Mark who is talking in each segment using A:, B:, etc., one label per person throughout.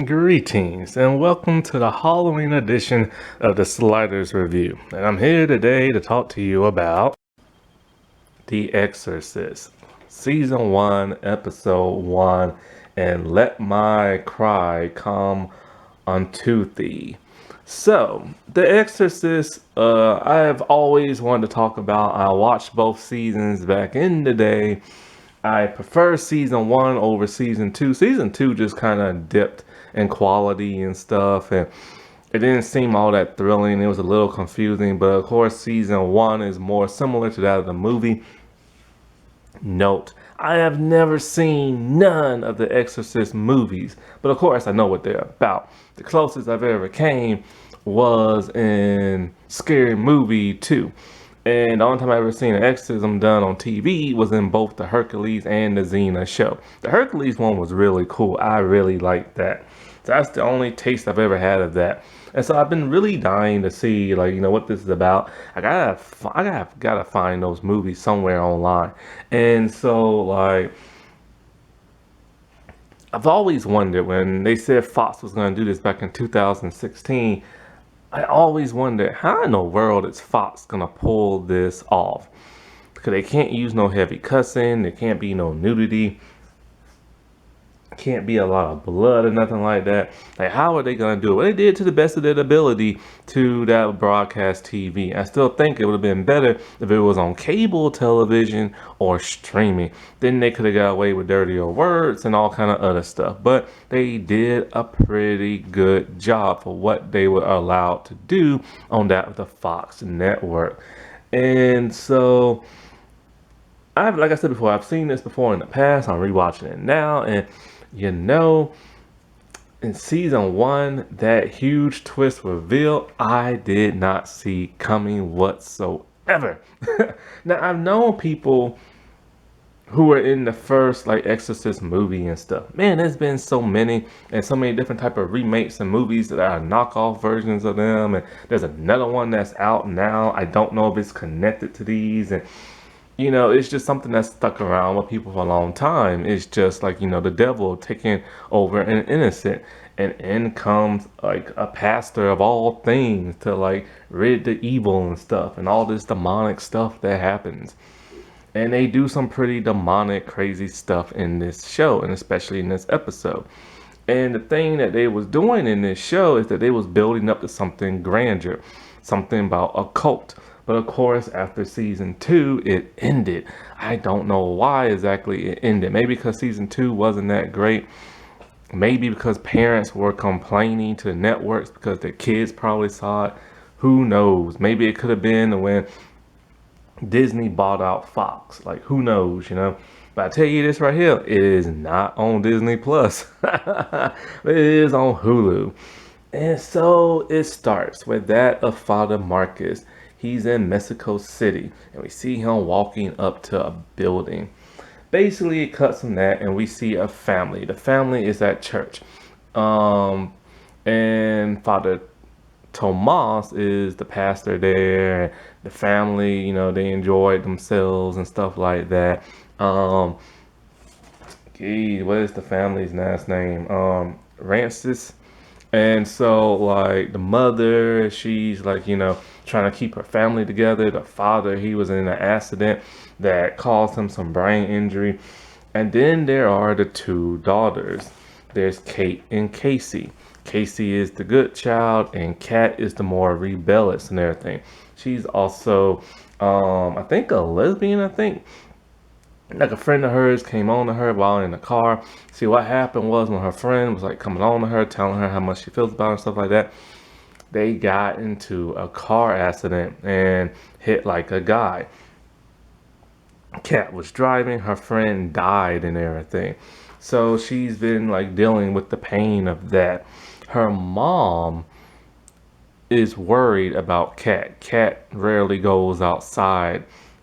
A: Greetings and welcome to the Halloween edition of the Sliders Review. And I'm here today to talk to you about The Exorcist, Season 1, Episode 1, and Let My Cry Come Unto Thee. So, The Exorcist, I have always wanted to talk about. I watched both seasons back in the day. I prefer season 1 over season 2. Season 2 just kind of dipped in quality and stuff, and it didn't seem all that thrilling. It was a little confusing, but of course, season 1 is more similar to that of the movie. Note, I have never seen none of the Exorcist movies, but of course I know what they're about. The closest I've ever came was in Scary Movie 2. And the only time I ever seen an exorcism done on TV was in both the Hercules and the Xena show. The Hercules one was really cool. I really liked that. So that's the only taste I've ever had of that. And so I've been really dying to see, like, what this is about. I gotta find those movies somewhere online. And so, like, I've always wondered when they said Fox was gonna do this back in 2016. I always wondered how in the world is Fox gonna pull this off? Because they can't use no heavy cussing, there can't be no nudity, can't be a lot of blood or nothing like that. Like, how are they gonna do it? Well, they did to the best of their ability to that broadcast TV. I still think it would have been better if it was on cable television or streaming. Then they could have got away with dirtier words and all kind of other stuff. But they did a pretty good job for what they were allowed to do on that the Fox network. And so like I said before, I've seen this before in the past. I'm rewatching it now, and in season 1, that huge twist reveal, I did not see coming whatsoever. Now, I've known people who were in the first, like, Exorcist movie and stuff. Man, there's been so many and so many different type of remakes and movies that are knockoff versions of them. And there's another one that's out now. I don't know if it's connected to these. And it's just something that's stuck around with people for a long time. It's just like, the devil taking over an innocent. And in comes, like, a pastor of all things to, like, rid the evil and stuff. And all this demonic stuff that happens. And they do some pretty demonic, crazy stuff in this show. And especially in this episode. And the thing that they was doing in this show is that they was building up to something grandeur. Something about a cult. But of course, after season 2, it ended. I don't know why exactly it ended. Maybe because season 2 wasn't that great. Maybe because parents were complaining to the networks because their kids probably saw it. Who knows? Maybe it could have been when Disney bought out Fox. Like, who knows, But I tell you this right here, it is not on Disney Plus. It is on Hulu. And so it starts with that of Father Marcus. He's in Mexico City, and we see him walking up to a building. Basically, it cuts from that, and we see a family. The family is at church. And Father Tomas is the pastor there. The family, they enjoyed themselves and stuff like that. What is the family's last name? Rancis. And so, like, the mother, she's, like, trying to keep her family together. The father, he was in an accident that caused him some brain injury. And then there are the 2 daughters. There's Kate and Casey. Casey is the good child, and Kat is the more rebellious and everything. She's also, I think, a lesbian, Like, a friend of hers came on to her while in the car. See, what happened was when her friend was, like, coming on to her, telling her how much she feels about her and stuff like that, they got into a car accident and hit, like, a guy. Kat was driving, her friend died and everything. So she's been, like, dealing with the pain of that. Her mom is worried about Kat. Kat rarely goes outside.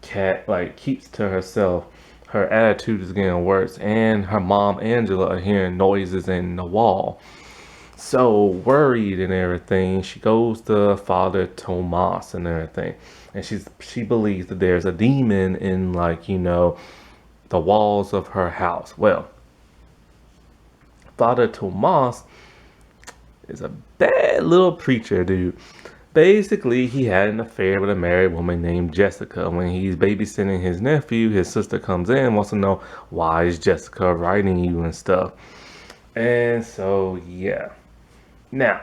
A: Kat, like, keeps to herself. Her attitude is getting worse, and her mom, Angela, are hearing noises in the wall. So worried and everything, she goes to Father Tomas and everything, and she believes that there's a demon in, like, the walls of her house. Well, Father Tomas is a bad little preacher dude. Basically, he had an affair with a married woman named Jessica. When he's babysitting his nephew, his sister comes in, wants to know why is Jessica writing you and stuff. And so, yeah. Now,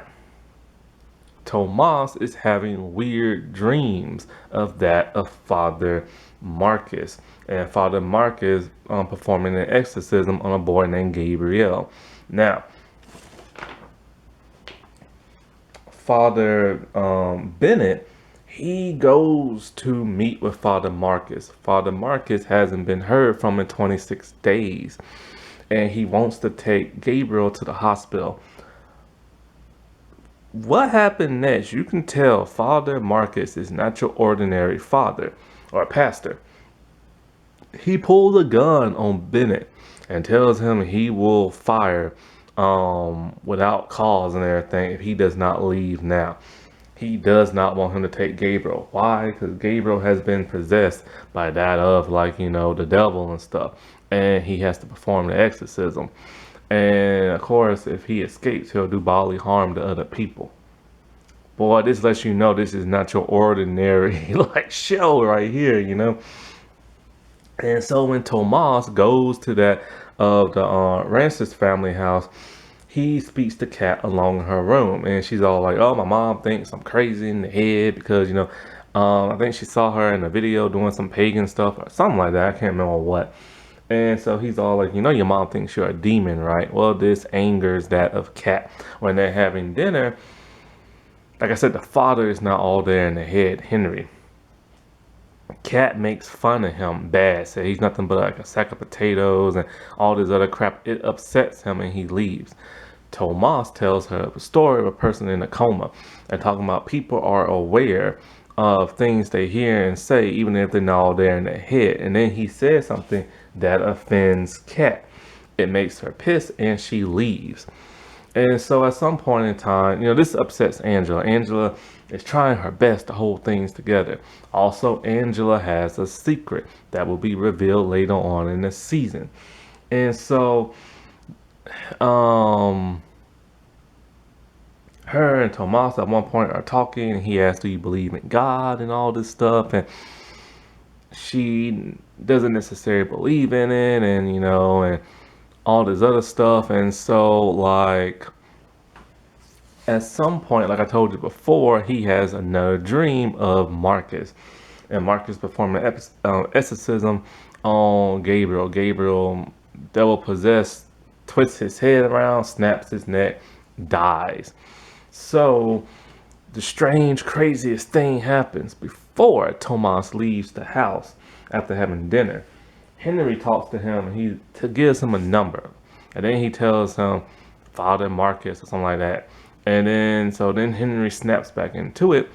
A: Tomas is having weird dreams of that of Father Marcus. And Father Marcus performing an exorcism on a boy named Gabriel. Now, Father Bennett, he goes to meet with Father Marcus. Father Marcus hasn't been heard from in 26 days. And he wants to take Gabriel to the hospital. What happened next? You can tell Father Marcus is not your ordinary father or pastor. He pulls a gun on Bennett and tells him he will fire without cause and everything if he does not leave now. He does not want him to take Gabriel. Why? Because Gabriel has been possessed by that of, like, the devil and stuff. And he has to perform the exorcism. And of course, if he escapes, he'll do bodily harm to other people. Boy, this lets you know this is not your ordinary like show right here, And so when Tomas goes to that of the Rancis family house, he speaks to Kat along her room, and she's all like, "Oh, my mom thinks I'm crazy in the head because I think she saw her in a video doing some pagan stuff or something like that. I can't remember what." And so he's all like, your mom thinks you're a demon, right? Well, this angers that of Kat. When they're having dinner, like I said, the father is not all there in the head, Henry. Kat makes fun of him bad, said he's nothing but like a sack of potatoes and all this other crap. It upsets him and he leaves. Tomas tells her a story of a person in a coma and talking about people are aware of things they hear and say, even if they're not all there in their head. And then he says something that offends Kat. It makes her pissed and she leaves. And so at some point in time, this upsets Angela. Angela is trying her best to hold things together. Also, Angela has a secret that will be revealed later on in the season. And so, her and Tomas at one point are talking, and he asks, "Do you believe in God?" and all this stuff. And she doesn't necessarily believe in it, and all this other stuff. And so, like, at some point, like I told you before, he has another dream of Marcus, and Marcus performing exorcism on Gabriel. Gabriel, devil possessed, twists his head around, snaps his neck, dies. So the strange, craziest thing happens before Tomas leaves the house after having dinner. Henry talks to him and he gives him a number. And then he tells him Father Marcus or something like that. And then Henry snaps back into it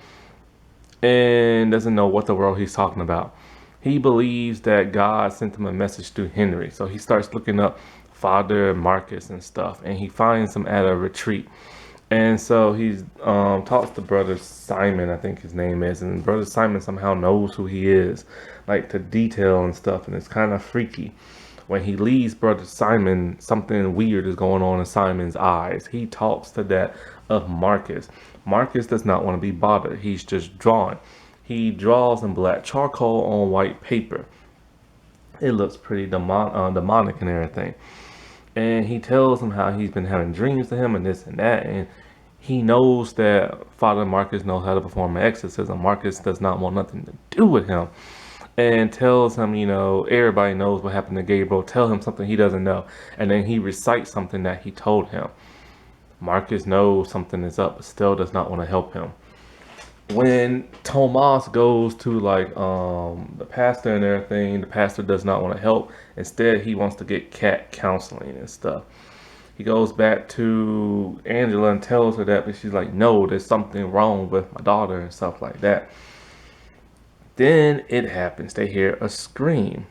A: and doesn't know what the world he's talking about. He believes that God sent him a message through Henry. So he starts looking up Father Marcus and stuff, and he finds him at a retreat. And so he talks to Brother Simon, I think his name is, and Brother Simon somehow knows who he is, like to detail and stuff, and it's kind of freaky. When he leaves Brother Simon, something weird is going on in Simon's eyes. He talks to that of Marcus. Marcus does not want to be bothered. He's just drawing. He draws in black charcoal on white paper. It looks pretty demonic and everything. And he tells him how he's been having dreams to him and this and that. And he knows that Father Marcus knows how to perform an exorcism. Marcus does not want nothing to do with him. And tells him, everybody knows what happened to Gabriel. Tell him something he doesn't know. And then he recites something that he told him. Marcus knows something is up, but still does not want to help him. When Tomas goes to the pastor and everything, the pastor does not want to help. Instead, he wants to get Kat counseling and stuff. He goes back to Angela and tells her that, but she's like, "No, there's something wrong with my daughter," and stuff like that. Then it happens. They hear a scream.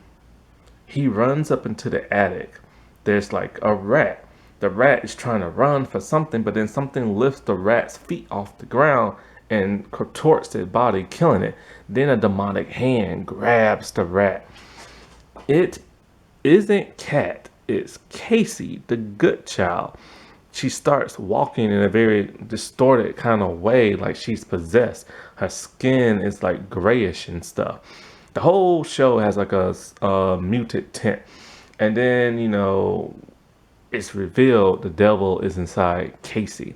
A: He runs up into the attic. There's like a rat. The rat is trying to run for something, but then something lifts the rat's feet off the ground and contorts his body, killing it. Then a demonic hand grabs the rat. It isn't Kat, it's Casey, the good child. she starts walking in a very distorted kind of way, like she's possessed. Her skin is like grayish and stuff. The whole show has like a muted tint. And then, it's revealed the devil is inside Casey.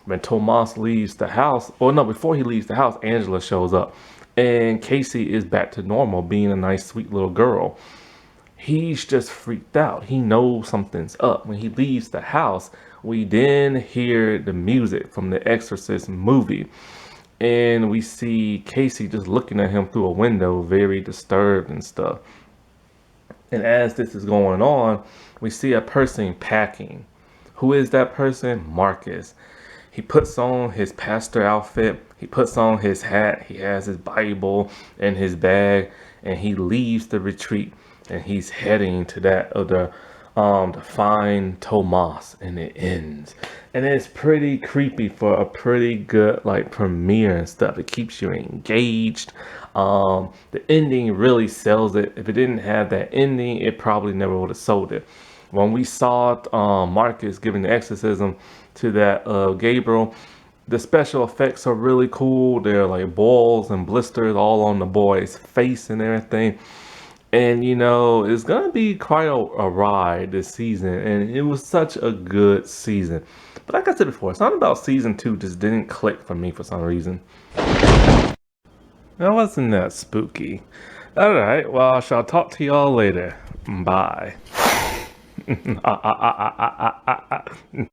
A: When Tomas leaves the house, or no, before he leaves the house, Angela shows up. And Casey is back to normal, being a nice, sweet little girl. He's just freaked out. He knows something's up. When he leaves the house, we then hear the music from the Exorcist movie. And we see Casey just looking at him through a window, very disturbed and stuff. And as this is going on, we see a person packing. Who is that person? Marcus. He puts on his pastor outfit. He puts on his hat. He has his Bible in his bag, and he leaves the retreat. And he's heading to that of the to find Tomas, and it ends. And it's pretty creepy for a pretty good like premiere and stuff. It keeps you engaged. The ending really sells it. If it didn't have that ending, it probably never would have sold it. When we saw Marcus giving the exorcism to that Gabriel, the special effects are really cool. They're like boils and blisters all on the boy's face and everything. And it's gonna be quite a ride this season, and it was such a good season. But like I said before, something about season 2 just didn't click for me for some reason. That wasn't that spooky. Alright, well, I shall talk to y'all later. Bye.